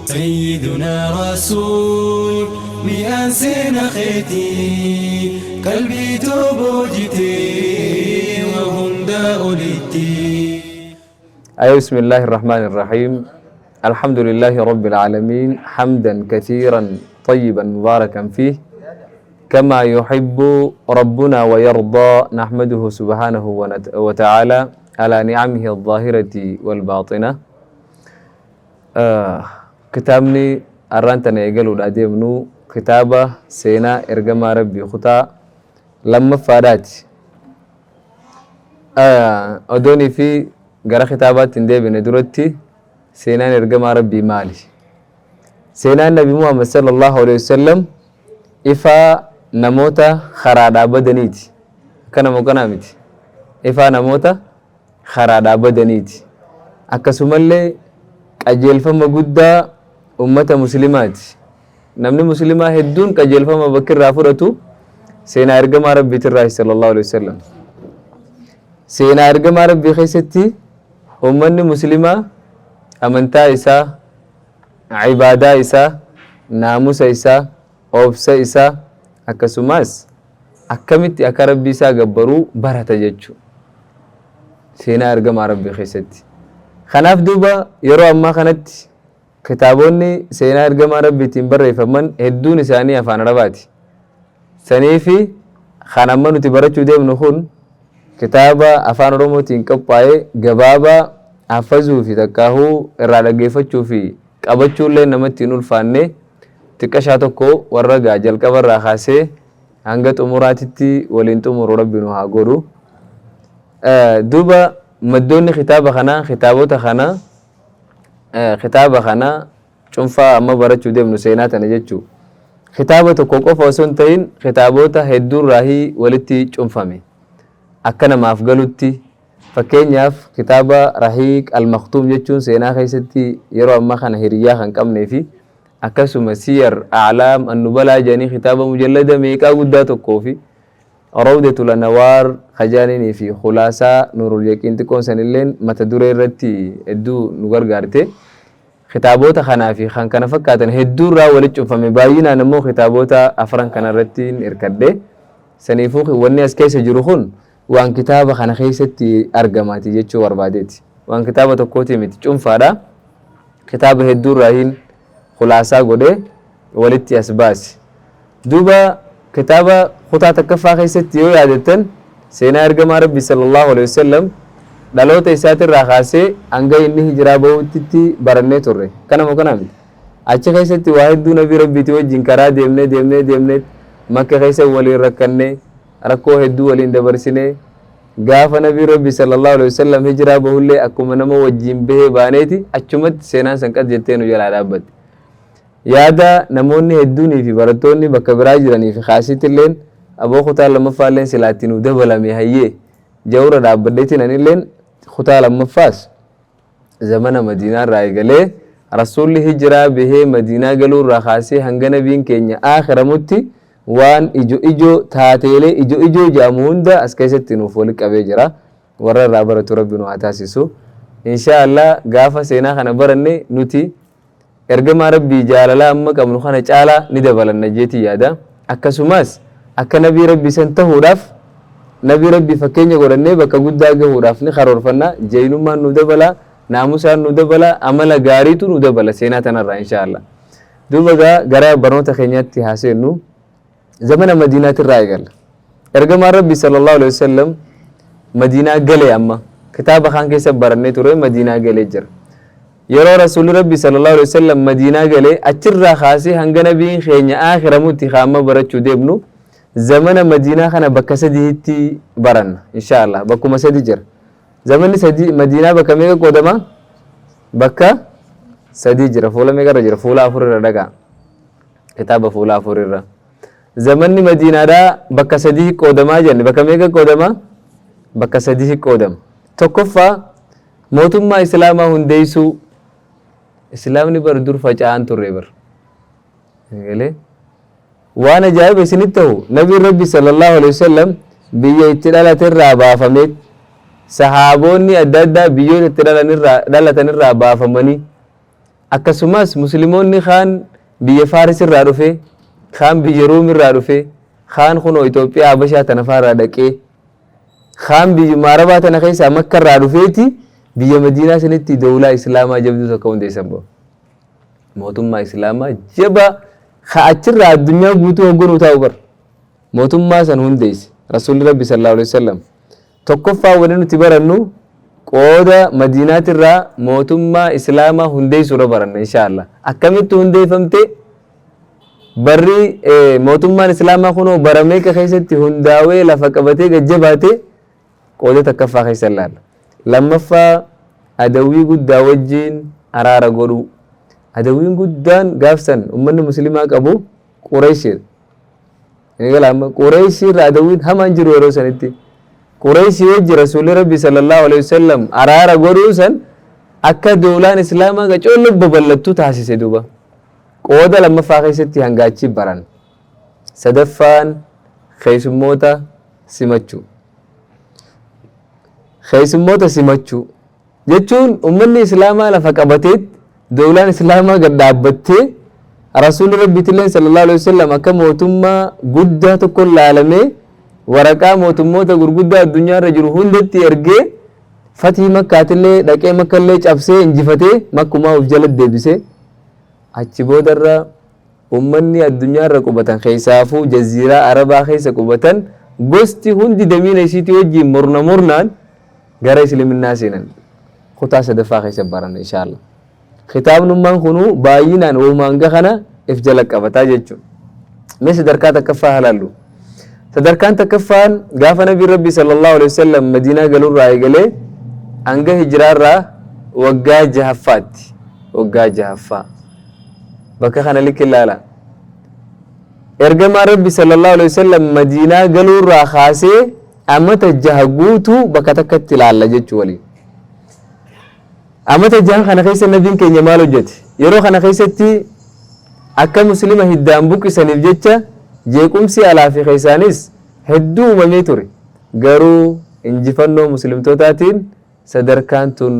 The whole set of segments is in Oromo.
سيدنا رسول مئاسين خيتي قلبي توبوجتي وهندا أوليتي. بسم الله الرحمن الرحيم. الحمد لله رب العالمين حمدا كثيرا طيبا مباركا فيه كما يحب ربنا ويرضى. نحمده سبحانه وتعالى على نعمه الظاهرة والباطنة. كتابني أرانتنا يقولوا داديمنو كتابة سينا إرقما ربي خطا لما فادات أدوني في قرأ كتابات تندي بندرتي سينا إرقما ربي مالي. سينا النبي محمد صلى الله عليه وسلم إفا نموتا خرادا بدنيتي كان مكانامتي إفا نموتا خرادا بدنيتي أكسمالي أجيل فما قد أمة مسلمات نمني مسلمة هدون كجيل فما بكر رافرتو سينا إرقما ربي تراي صلى الله عليه وسلم. سينا إرقما ربي خيستي أمني مسلمة أمنتا إسا عبادة إسا ناموس إسا أوبسا إسا akkasumas akkamitti akka rabbii isaa gabbaruu barata jechuu seenaa ergamaa rabbii keessatti. Kanaaf duuba yeroo ammaa kanatti kitaabonni seenaa ergamaa rabbiitiin barreeffaman hedduun isaanii afaan arabaati. Saniifi kan amma nuti barachuu deemnu kun kitaaba afaan oromootiin qophaa'ee gabaabaa hafazuu fi takkaahuu irraa dhaggeeffachuu fi qabachuullee namatti hin ulfaanne xiqqashaa tokko warra gaa jalqabarraa kaasee hanga xumuraatitti waliin xumuru rabbi nu haa godhu. Duuba maddoonni kitaaba kana cunfaa amma barachuu deemnu seenaa tana jechuu. Kitaaba tokko qofa osoo hin ta'in kitaabota hedduurraahii walitti cunfame akka namaaf galutti. Fakkeenyaaf kitaaba Rahiiq al-Maktuum jechuun seenaa keessatti yeroo ammaa kana hiriyyaa kan qabnee fi akkasuma siyar a'laam annubalaa jedhanii kitaaba mujallada meeqaa guddaa tokkoo fi rawdatul anwaar khajaanii fi khulaasaa nuurul yaqiin xiqqoon sanilleen mata duree irratti hedduu nu gargaarte. Kitaabota kanaa fi kan kana fakkaatan hedduurraa walitti cunfame baay'inaan immoo kitaabota afran kanarratti hirkadhe. Saniifuu wanni as keessa jiru kun waan kitaaba kana keessatti argamaati jechuu barbaadeeti. Waan kitaaba tokkooti miti cunfaadha. Kitaaba hedduurraahiin khulaasaa godhee walitti as baase. Duuba kitaaba kutaa takkaffaa keessatti yoo yaadattan seenaa ergamaa rabbi sallallahu alaihi wasallam dhaloota isaatirraa kaasee hanga inni hijiraa bahutti barannee turre. Kanama kana miti. Achi keessatti waa hedduu nabii rabbiitii wajjin karaa deemnee Makka keessa waliin rakkannee rakkoo hedduu waliin dabarsinee gaafa nabii rabbi sallallahu alaihi wasallam hijiraa bahullee akkuma nama wajjin bahee baaneeti achumatti seenaan san qad jettee nu jalaa dhaabbatte. Yaada namoonni hedduunii fi barattoonni bakka biraa jiranii fi kaasittilleen aboo kutaa lammaffaalleen silaatti nu dabalame hayyee jawra dhaabbadheetiin anilleen kutaa lammaffaas zamana Madiinaa irraa eegalee rasuulli hijiraa bahee Madiinaa galuurraa kaasee hanga nabiin keenya akhiramutti waan ijoo taateelee ijoo jedhamu hunda as keessatti nuuf walitti qabee jira. Warra irraa baratu rabbi nu haa taasisu. Inshaallah gaafa seenaa kana baranne nuti ergamaa rabbii jaalalaa amma qabnu kana caalaa ni dabalanna jeetii yaada. Akkasumas akka nabii rabbii san tahuudhaaf nabii rabbii fakkeenya godhannee bakka guddaa gahuudhaaf ni karoorfanna. Jeenummaan nu dabala, naamusaan nu dabala, amala gaariitu nu dabala seenaa tanarraa inshaallah. Duuba gara barnoota keenyaatti haaseennu zamana Madiinaatirraa eegalla. Ergamaan rabbii sallallahu alaihi wasallam Madiinaa galee amma kitaaba kan keessa barannee ture Madiinaa galee jira. Yeroo rasuulli rabbii sallallahu alaihi wasallam Madiinaa galee achirraa kaasee hanga nabiin keenya akhiramutti kaama barachuu deemnu zamana Madiinaa kana bakka sadiitti baranna inshaallah. Bakkuma sadi jira. Zamanni sadi Madiinaa bakka meeqa qoodama? Bakka sadi jira. Fuula meeqarra jira? Fuula afurra dhagaa. Kitaaba fuula afurra. Zamanni Madiinaadhaa bakka sadii qoodamaa jenne bakka meeqa qoodama? Bakka sadii qoodama. Tokkoffaa mootummaa islaamaa hundeessuu. Islaamni bar dur faca'an turre bar. Waan ajaa'iba isinitti ta'u nabiin rabbi sallallahu alaihi wasallam biyya itti dhalaterraa baafamee sahaabonni adda addaa biyyoota itti dhalatanirraa baafamanii akkasumas musliimoonni kaan biyya Faaris irraa dhufe kaan biyya Ruum irraa dhufe kaan kunoo Itoophiyaa Habashaa tana faarraa dhaqee kaan biyya Arabaa tana keessa Makka irraa dhufeeti biyya Madiinaa sanitti dawlaa Islaamaa jabduu tokko hundeessan ba'u. Mootummaa Islaamaa jaba achirraa addunyaa guutuu hogganuu taa'u bar. Mootummaa san hundeesse Rasuulli Rabbi sallallahu alaihi wasallam. Tokkoffaa wanni nuti barannu qooda Madiinaatirraa mootummaa Islaamaa hundeessuudha baranna inshaallah. Akkamitti hundeeffamte barri mootummaan Islaamaa kunoo bara meeqa keessatti hundaawee lafa qabatee gajjabaate qooda takkaffaa keessa ilaalla. Lammaffaa adawwii guddaa wajjiin araara godhu. Adawwiin guddaan gaafsan ummanni muslimaa qabu Qurayshidha. Qurayshirraa adawwiin hamaan jiru yeroo sanitti. Qurayshii wajji Rasuulli Rabbi sallallahu alaihi wasallam araara godhuu san akka dawlaan Islaamaa qacoollee babal'attu taasise duuba. Qooda lammaffaa keessatti hangaachi baran. Sadaffaan keessummoota simachuu. Keessummoota simachuu jechuun ummanni Islaamaa lafa qabateet dawlaan Islaamaa gad dhaabbattee Rasuulli Rabbi sallallahu alaihi wasallam akka mootummaa guddaa tokko laalamee waraqaa mootummoota gurguddaa addunyaa irra jiru hundatti ergee fatii Makkaatillee dhaqee Makkallee cabsee injifatee Makkumaa of jala deebisee achi boodarra ummanni addunyaa irra qubatan keessaafuu jaziiraa Arabaa keessa qubatan gosti hundi damiina isiitii wajjiin murnaan gara Islaaminaa seenan. Kutaa sadaffaa keessa baran inshaallah. Kitaabnummaan kunuu baay'inaan uumaanga kana if jala qabataa jechuudha. Mee sadarkaa takkaffaa halaallu. Sadarkaan takkaffaan gaafa Nabii Rabbi sallallahu alaihi wasallam Madiinaa galuurraa eegalee hanga hijiraarraa waggaa 6ffaatti. Waggaa 6ffaa. Bakka kana likki ilaala. Ergamaa Rabbi sallallahu alaihi wasallam Madiinaa galuurraa kaasee amata 6 guutuu bakka takkatti ilaalla jechuu waliin. Amata 6 kana keessa nabiin keenya maal hojjete? Yeroo kana keessatti akka muslima hiddaan buqqisaniif jecha jeequmsi alaa fi keessaanis hedduu uumamee ture. Garuu injifannoo muslimtootaatiin sadarkaan tun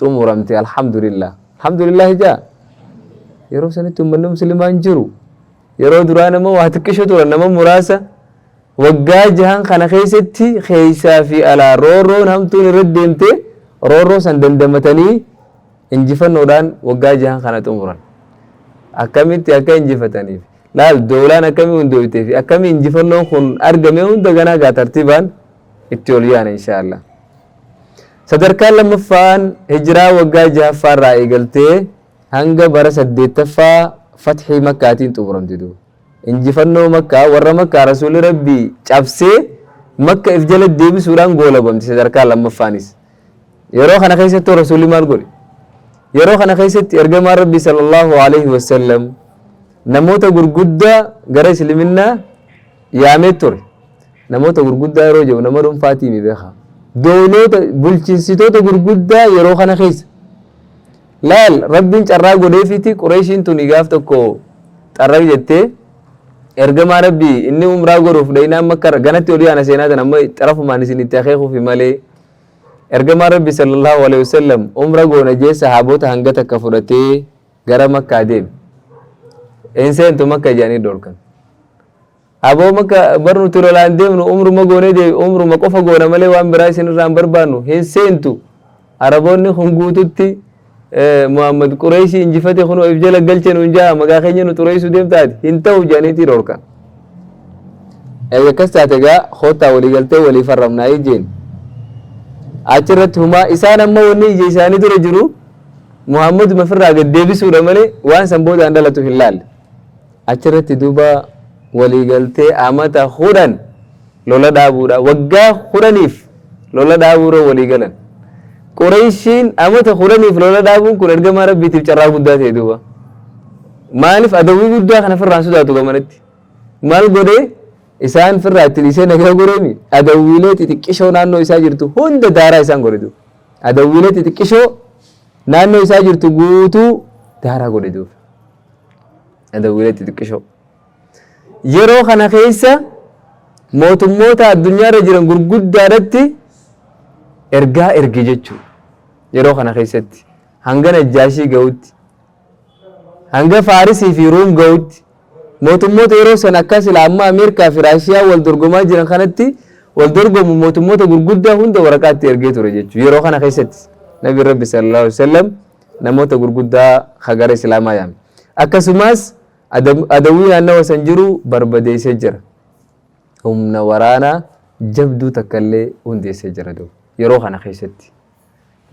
xumuramte alhamdulillah. Alhamdulillah jaa. Yeroo sanitti uummanni muslimaa hin jiru. Yeroo duraa nama waa xiqqisho ture nama muraasa waggaa 6 kana keessatti keessaa fi alaa roorroon hamtuun irra deemte roorroo san dandamatanii injifannoodhaan waggaa 6 kana xumuran. Akkamitti akka injifataniif laal dawlaan akkamii hundooytee fi akkamii injifannoon kun argame hunda ganaa gaa tartiibaan itti ol yaana inshaallah. Sadarkaan lammaffaan hijiraa waggaa 6ffaarraa eegaltee hanga bara 8ffaa fathii Makkaatiin xumuramte duuba. Injifannoo Makkaa warra Makkaa Rasuulli Rabbii cabsee Makka if jala deebisuudhaan goolabamte sadarkaan lammaffaanis. Yeroo kana keessatti Rasuulli maal godhe? Yeroo kana keessatti ergamaan Rabbi sallallahu alaihi wasallam namoota gurguddaa gara Islaaminaa yaamee ture. Namoota gurguddaa yeroo jedhu nama dhuunfaatii mi beekaa. Dawloota bulchinsitoota gurguddaa yeroo kana keessa. Laal Rabbiin carraa godheefiti Qureeshiin tun gaaf tokko xarra jettee ergamaa Rabbii inni umraa godhuuf dhaynaan Makka ganatti ol yaana seenaa tan amma xarafumaan isin itti akeekuufi malee ergamaa Rabbi sallallahu alaihi wasallam umra goona jee sahaabota hanga takka fudhatee gara Makkaa deeme. Enseentu Makka jedhanii dorkan. Aboo Makka barnu tirolaan deemnu umruma goonee deebi umruma qofa goona malee waan biraa isin irraa hin barbaannu hin seentu. Araboonni kun guututti Muhammad Qureeshii injifate kunoo if jala galche nuun jaa maqaa keenya nu xureessuu deemtaati hin ta'u jedhaniitii dorkan. Akkas taate gaa hoottaa walii galtee walii farramnaa ijjeen. Achirratti humaa isaan amma wanni ija isaanii dura jiru Muhammad mafirraa gad deebisuudha malee waan san boodaan dhalatu hin laalle. Achirratti duuba walii galtee amata 10 lola dhaabuudha waggaa 10f lola dhaabuura walii galan. Qureeshiin amata 10f lola dhaabuun kun ergamaa Rabbiitiif carraa guddaa ta'e duuba. Maaliif adawwii guddaa kana firraan sodaatu gamanatti? Maal godhee isaan firraa itti dhiisee nagaa godhemi adawwiilee xixiqqishoo naannoo isaa jirtu hunda daaraa isaan godhe. Adawwiilee xixiqqishoo naannoo isaa jirtu guutuu daaraa godhe duuba. Adawwiilee xixiqqishoo. Yeroo kana keessa mootummoota addunyaarra jiran gurguddaadhatti ergaa erge jechuudha. Yeroo kana keessatti hanga Najjaashii ga'utti hanga Faarisii fi Ruum ga'utti mootummoota yeroo san akka Islaammaa Ameerikaa fi Raashiyaa wal dorgomaa jiran kanatti wal dorgomu mootummoota gurguddaa hunda waraqaatti ergee ture jechuudha. Yeroo kana keessatti Nabi Rabbi sallallahu alaihi wasallam namoota gurguddaa hagara Islaamaa yaame. Akkasumas adawii naannawa san jiru barbadeessee jira. Humna waraanaa jabduu takka illee hundeessee jira yeroo kana keessatti.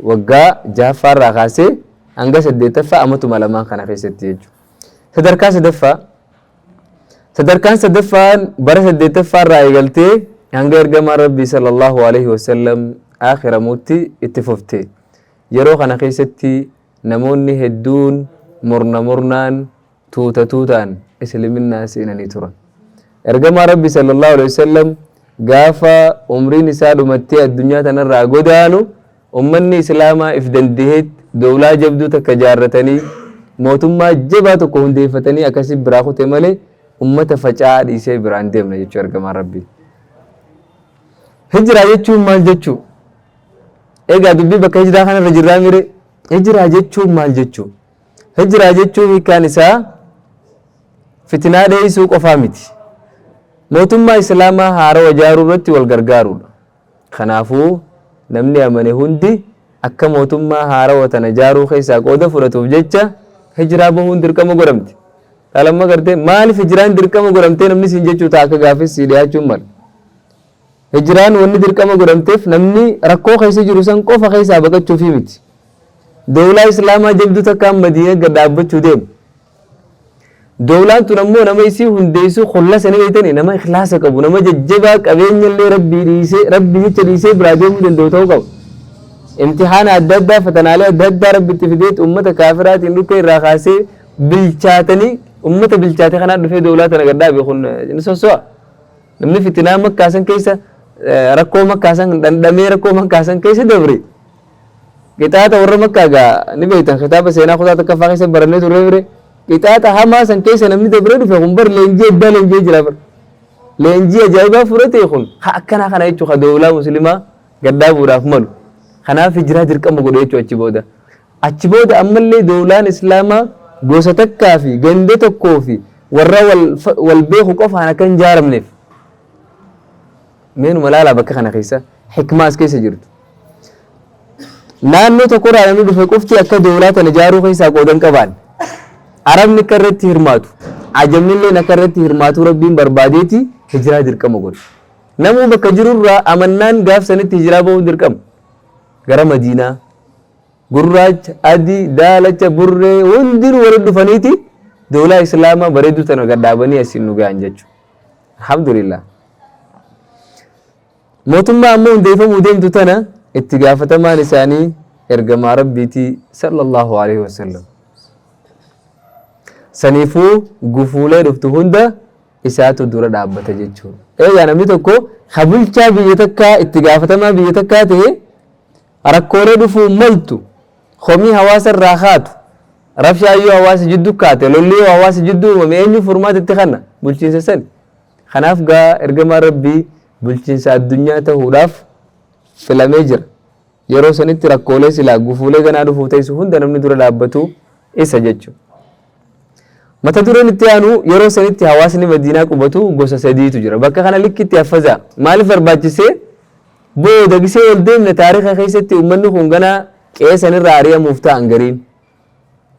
Waggaa jahaffaarraa kaasee hanga 8ffaa amatuma lamaan kana keessatti jechuudha. Sadarkaan sadaffaan bara 8ffaarraa eegaltee hanga ergamaa Rabbii sallallahu alaihi wasallam akhiramutti itti fufte. Yeroo kana keessatti namoonni hedduun murnaan tuutaan islaminaa seenanii turan. Ergamaa Rabbii sallallahu alaihi wasallam gaafa umriin isaa dhumattee addunyaa tanarraa godaanu ummanni islaamaa if dandeehet dawlaa jabduu takka jaarratanii mootummaa jabaa tokko hundeeffatanii akkasii biraa kute malee ummata faca'aa dhiisee biraan deemna jechuu ergamaa Rabbii. Hijiraa jechuun maal jechuu? Egaa dubbii bakka hijiraa kanarra jirraa mire hijiraa jechuun maal jechuu? Hijiraa jechuun hiikaan isaa fitinaa dheessuu qofaa miti. Mootummaa islaamaa haaraa ijaaruu irratti wal gargaarudha. Kanaafuu namni amane hundi akka mootummaa haaraa tana ijaaruu keessaa qooda fudhatuuf jecha hijiraa bahuun dirqama godhamti. Lamma gartee maaliif hijiraan dirqama godhamtee namni siin jechuu ta'a akka gaafis si dhiyaachuun mala. Hijiraan wanni dirqama godhamteef namni rakkoo keessa jiru san qofa keessaa baqachuufi miti. Dawlaa islaamaa jabduu takkaan Madiinaa gad dhaabbachuu deemu. Dawlaan tun ammoo nama isii hundeessuu qolla sanii beeytanii nama ikhlaasa qabu nama jajjabaa qabeenya illee rabbii jecha dhiisee biraa deemuu danda'u ta'uu qabu. Imtihaana adda addaa fatanaalee adda addaa rabbitti fideet ummata kaafiraatiin dhukkee irraa kaasee bilchaatanii ummata bilchaate kanaa dhufee dawlaa tana gad dhaabe kun ni sosso'a. Namni fitinaa makkaasan keessa rakkoo makkaasan dhandhamee rakkoo makkaasan keessa dabre. Qixaata warra makkaa gaa ni beeytan kitaaba seenaa kutaa takka faa keessa barannee turre bire. Qixaata hamaa san keessa namni dabre dhufe kun bar leenjii addaa leenjii jira bar. Leenjii ajaa'ibaa fudhate kun akkanaa kana jechuun ka dawlaa muslimaa gad dhaabuudhaaf malu. Kanaaf hijiraa dirqama godhe jechuu achi booda. Achi booda ammallee dawlaan islaamaa gosa takkaa fi ganda tokkoo fi warra wal beeku qofaan akka hin ijaaramneef. Meenuma laalaa bakka kana keessa hikmaa as keessa jirtu. Naannoo tokkorraa namni dhufe qofti akka dawlaa tana ijaaruu keessaa qoodan qabaan. Arabni akka irratti hirmaatu, ajamni illee akka irratti hirmaatu rabbiin barbaadeeti hijiraa dirqama godhe. Namuu bakka jirurraa amannaan gaaf sanitti hijiraa bahuun dirqama. Gara Madiinaa gurraacha, adii, daalacha, burree hundinuu walitti dhufaniiti dawlaa islaamaa bareedduu tana gad dhaabanii asiin nu gahan jechuudha. Alhamdulillah. Mootummaa ammoo hundeeffamuu deemtu tana itti gaafatamaan isaanii ergamaa Rabbiiti sallallahu alaihi wasallam. Saniifuu gufuulee dhuftu hunda isaatu dura dhaabbata jechuudha. Eegaa namni tokko habulchaa biyya takkaa itti gaafatamaa biyya takkaa ta'e rakkoolee dhufuu maltu komii hawaasa irraa kaatu rabshaayyoo hawaasa jidduu kaate lolliyoo hawaasa jidduu uumame eenyu furmaata itti kanna bulchiinsa sani. Kanaaf gaa ergamaa Rabbii bulchiinsa addunyaa ta'uudhaaf filamee jira. Yeroo sanitti rakkoolee silaa gufuulee ganaa dhufuu teessu hunda namni dura dhaabbatu isa jechuudha. Mata dureen itti aanu yeroo sanitti hawaasni Madiinaa qubatu gosa sadiitu jira. Bakka kana likkitti haffazaa maaliif barbaachisee booda gisee ol deemne taariika keessatti uummanni kun ganaa qeesan irraa ari'amuuf ta'an gariin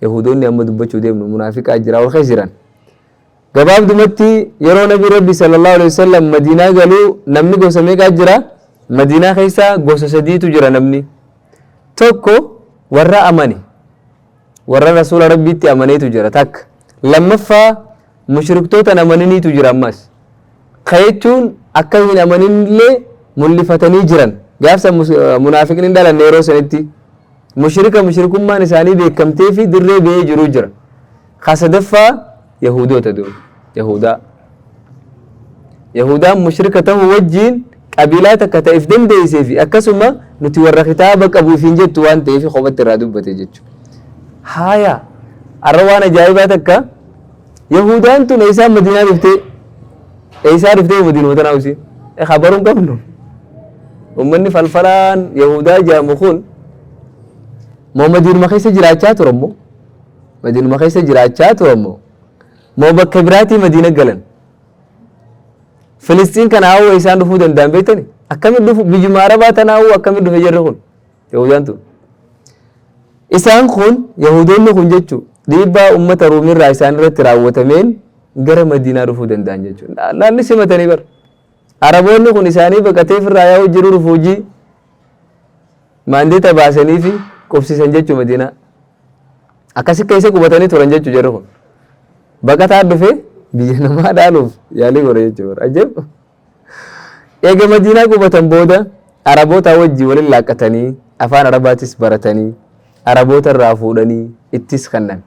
Yahudoonni amma dubbachuu deemnu munaafiqaa jira wal keessa jiran. Gabaabdumatti yeroo Nabii Rabbi sallallahu alaihi wasallam Madiinaa galuu namni gosa meeqaa jira? Madiinaa keessa gosa sadiitu jira namni. Tokko warra amane warra Rasuula Rabbiitti amaneetu jira takka. Lammaffaa mushriktoota amananiitu jira ammas. Kayechuun akka hin amaninillee mul'ifatanii jiran. Gaafsa munaafiqni dhalan yeroo sanitti mushrikummaan isaanii beekamtee fi dirree ba'ee jiru jira. Kasadaffaa Yahudoota Yahudaa. Yahudaan mushrika ta'uu wajjiin qabiilaa takka ta'eef dandeessee fi akkasuma nuti warra kitaaba qabuuf hin jettu waan ta'eef qophatti irraa dubbate jechuudha. Haaya arra waan ajaa'ibaa takka Yahudaan tun eessaa Madiinaa dhuftee Madiinoota naawusi khabaruun qabnu. Uummanni falfalaan Yahudaa jedhamu kun Madiinuma keessa jiraachaa ture immoo Madiinuma keessa jiraachaa turammoo moo bakka biraatii Madiina galan Filistiin kana hawwa isaan dhufuu danda'an beektani akkamitti dhufu biyyuma Arabaa tana hawwa akkamitti dhufe jarri kun Yahudaan tun isaan kun Yahudoonni kun jechuun dhiibbaa ummata Ruumirraa isaan irratti raawwatameen gara Madiinaa dhufuu danda'an jechuudha laalli simatanii bar Araboonni kun isaanii baqatee firraa yaa'u jiru rufuujii maandeeta baasanii fi qubsiisan jechuu Madiinaa akkasi keessa qubatanii turan jechuu jarri kun baqataa dhufe biyya namaa dhaaluuf yaalii godhe jechuudha ajab eega Madiinaa qubatan booda Araboota wajjii waliin laaqqatanii afaan Arabaatis baratanii Araboota irraa fuudhanii ittis kannan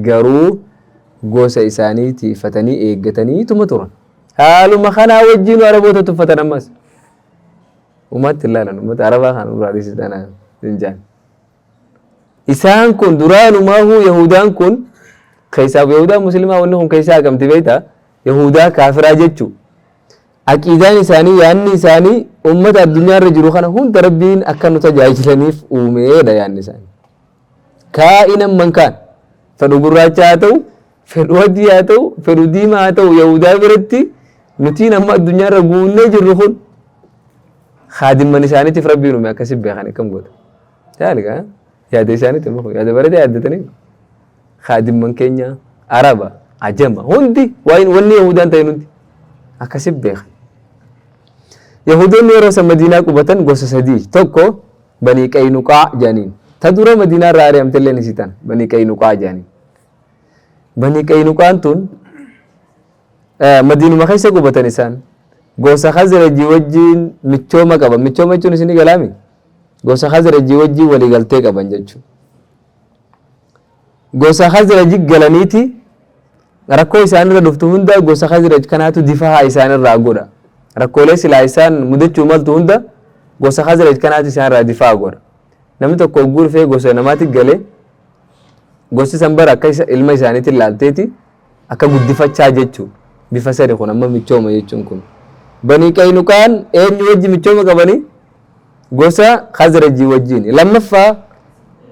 garuu gosa isaanii tiifatanii eeggatanii tuma turan haaluma kanaa wajjiin Araboota tuffatan ammas ummatti ilaalan ummata Arabaa kan uraadhisi dana hinjaan isaan kun duraanumaahuu Yahudaan kun keessaa Yahudaa muslimaa wanni kun keessaa hagamti beektaa Yahudaa kaafiraa jechuu aqiidaan isaanii yaanni isaanii ummata addunyaa irra jiru kana hunda rabbiin akka nu tajaajilaniif uumeedha yaanni isaanii kaa'inan mankaan fedhu gurraacha haa ta'u fedhu adii haa ta'u fedhu diimaa haa ta'u Yahudaa biratti nutiin amma addunyaa irra guunnee jirru kun haadimman isaaniitiif rabbiin uume akkasii beekan akkam goota taalikaa yaada isaaniitiif yaada bareedaa yaaddatanii haadimman keenya Araba ajama hundi wanni Yahudaan ta'e hundi akkasii beekan Yahudoonni yeroo san Madiinaa qubatan gosa sadii tokko Banii Qaynuqaa jedhaniin ta dura Madiinaa irraa ari'amte illee ni sitan Banii Qaynuqaa jedhaniin Banii Qaynuqaan tun Madiinuma keessa qubatan isaan gosa Khazrajii wajjin michooma qaban michooma jechuun isin galaami gosa Khazrajii wajjin walii galtee qaban jechuudha gosa Khazrajii galaniiti rakkoo isaan irra dhuftu hunda gosa Khazraj kanaatu difaa isaan irraa godha rakkoolee silaa isaan mudachuu maltu hunda gosa Khazraj kanaatu isaan irraa difaa godha namni tokko ogguu dhufee gosa namaatti galee gosti san bara akka ilma isaaniitti ilaalteeti akka guddifachaa jechuu bifa sadi kun amma michooma jechuun kun Banii Qaynuqaan eenyu wajji michooma qabanii gosa Khazrajii wajjin lammaffaa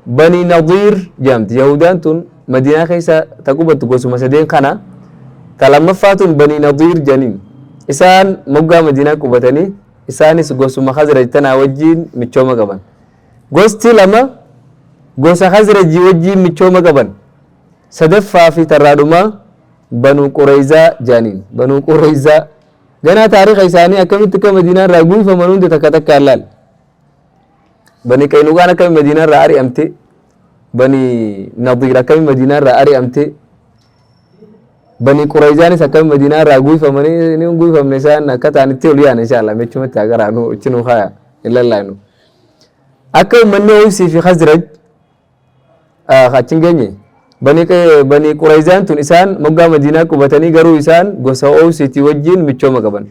Banii Nadiir jedhamti Yahudaan tun Madiinaa keessa ta qubattu gosuma sadeen kana ta lammaffaa tun Banii Nadiir jedhaniin isaan moggaa Madiinaa qubatanii isaanis gosuma Khazraj tanaa wajjin michooma qaban gosti lama gosa Khazrajii wajjin michooma qaban sadaffaa fi tarraadhumaa Banuu Qurayzaa jedhaniin Banuu Qurayzaa ganaa taariikha isaanii akkamitti akka Madiinaa irraa guufaman hundi takka takka laal Banii Qaynuqaan akkamitti Madiinaa irraa ari'amte Banii Nadiir akkamitti Madiinaa irraa ari'amte Banii Qurayzaanis akkamitti Madiinaa irraa guufamanii ni guufamne isaan akka taanitti ol yaana inshallah mechumatti agaraanu ichinu khaya illallaynu akka ummanni Awsii fi Khazraj achin geenye Banii Qurayzaan tun isaan moggaa Madiinaa qubatanii garuu isaan gosa Awsiitii wajjin michooma qaban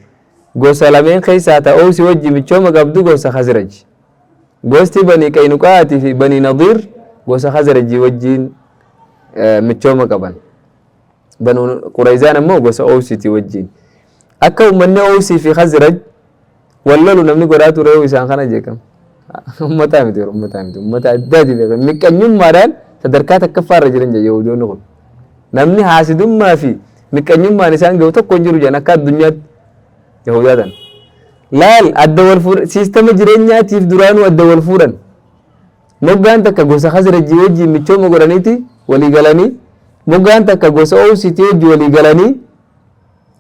gosa lameen keessaa ta Awsii wajjin michooma qabdu gosa Khazraj gosti Banii Qaynuqaatii fi Banii Nadiir gosa Khazrajii wajjin michooma qaban Banuu Qurayzaan ammoo gosa Awsiitii wajjin akka ummanni Awsii fi Khazraj wallalu namni godhaa ture isaan kana jeekam ummataa miti ummata addaati beekan miqqanyummaadhaan sadarkaa takkaffaarra jiran jedhe Yahudoonni kun namni haasidummaa fi miqqanyummaan isaan gahu tokko hin jiru jedhan akka addunyaatti Yahudaatan laal adda wal fuudhan siistama jireenyaatiif duraanuu adda wal fuudhan moggaan takka gosa Khazrajii wajjin michooma godhaniiti walii galanii moggaan takka gosa Awsiitii wajjin walii galanii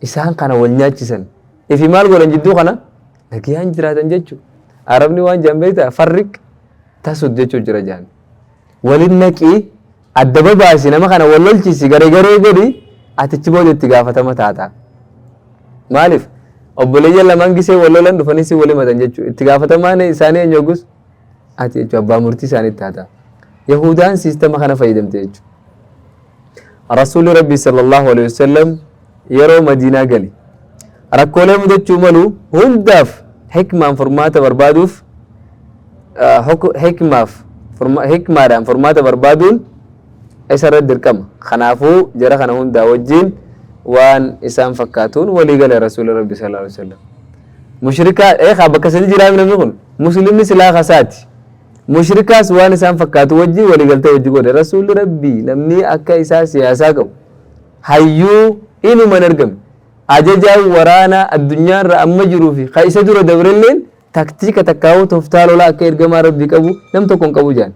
isaan kana wal nyaachisan ifi maal godhan jidduu kana nagayaan jiraatan jechuudha Arabni waan jedhan beektaa farriq tasud jechuu jira jedhan walin naqii adda babaasi nama kana wal lolchiisi garee godhi atichi booda itti gaafatama taata maaliif obboleeyyan lamaan gisee wal lolan dhufanii si walii matan jechuudha itti gaafatamaan isaanii eenyugus ati jechuudha abbaa murtii isaanii taata Yahudaan siistama kana fayyadamte jechuudha Rasuulli Rabbii sallallahu alaihi wasallam yeroo Madiinaa gali rakkoolee mudachuu malu hundaaf hikmaan furmaata barbaaduuf hikmaadhaan furmaata barbaaduun isarratti dirqama kanaafuu jara kana hundaa wajjin waan isaan fakkaatuun walii gale Rasuulli Rabbii sallallahu alaihi wasallam mushrikaa bakka sadi jiraami namni kun muslimni silaa kasaati mushrikaas waan isaan fakkaatu wajji walii galtee wajji godhe rasuulli rabbii namni akka isaa siyaasaa qabu hayyuu inuman argame ajajaan waraanaa addunyaarra amma jiruu fi ka isa dura dabrelleen taktiika takkaa'uu tooftaa lolaa akka ergamaa rabbii qabu nam tokkoon qabu jaan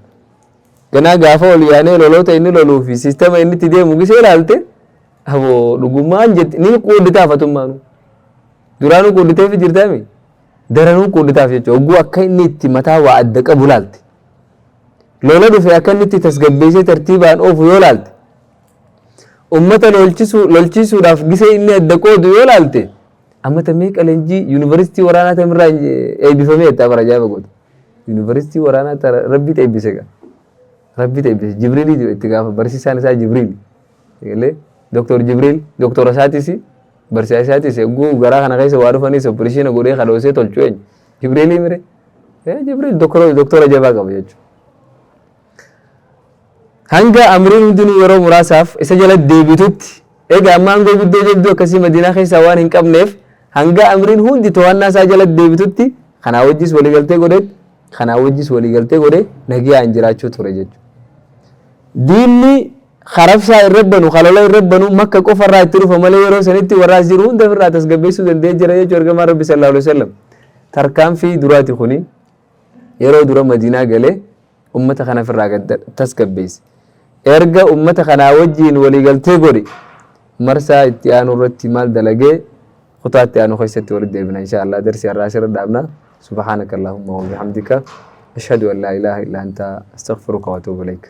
ganaa gaafa ol yaanee loloota inni loluu fi siistama inni itti deemu gisee ilaalte aboo dhugummaan jetti ni quudditaa fatummaanu duraanuu quudditeef jirtaami daranuu quudditaaf jechuudha hogguu akka inni itti mataa waa adda qabu laalte lola dhufe akka inni itti tasgabbeessee tartiibaan oofu yoo laalte ummata lolchiisuudhaaf gisee inni adda qoodu yoo laalte ammata meeqa leenjii yuunivarsiitii waraanaa tamirraa eebbifamee jettaa bara ajaa'iba godhu yuunivarsiitii waraanaa rabbiitu eebbise gaa rabbiitu eebbise jibriilii itti gaafa barsiisaan isaa jibriil doktor jibriil doktora isaatis barsiisaa isaatis eeguu garaa kana keessa waa dhufaniis opereeshina godhee kadhoosee tolchuu eenyu jibriilii mire jibriil doktora jabaa qaba jechuudha. hanga amriin hundinuu yeroo muraasaaf isa jala deebitutti egaa amma aangoo guddoo jabduu akkasii madiinaa keessaa waan hin qabneef hanga amriin hundi to'annaa isaa jala deebitutti kanaa wajjis waliigaltee godhe nagiyaan jiraachuu ture jechuudha. diinni kharabsaa irra banu khalola irra banu makka qofarraa itti dhufa malee yeroo sanitti warraas jiru hunda ofirraa tasgabbeessuu danda'ee jira jechuudha ergamaa rabbi sallallahu alaihi wasallam. tarkaanfii duraati kuni yeroo dura madiinaa galee ummata kana ofirraa tasgabbeesse. erga ummata kanaa wajjiin waliigaltee godhe marsaa itti aanu irratti maal dalagee kutaa itti aanu keessatti walitti deebina inshallah darsi har'aa asirra dhaabna subhanaka allahumma wa bihamdika ashhadu an la ilaha illa anta astaghfiruka wa atubu ilaik.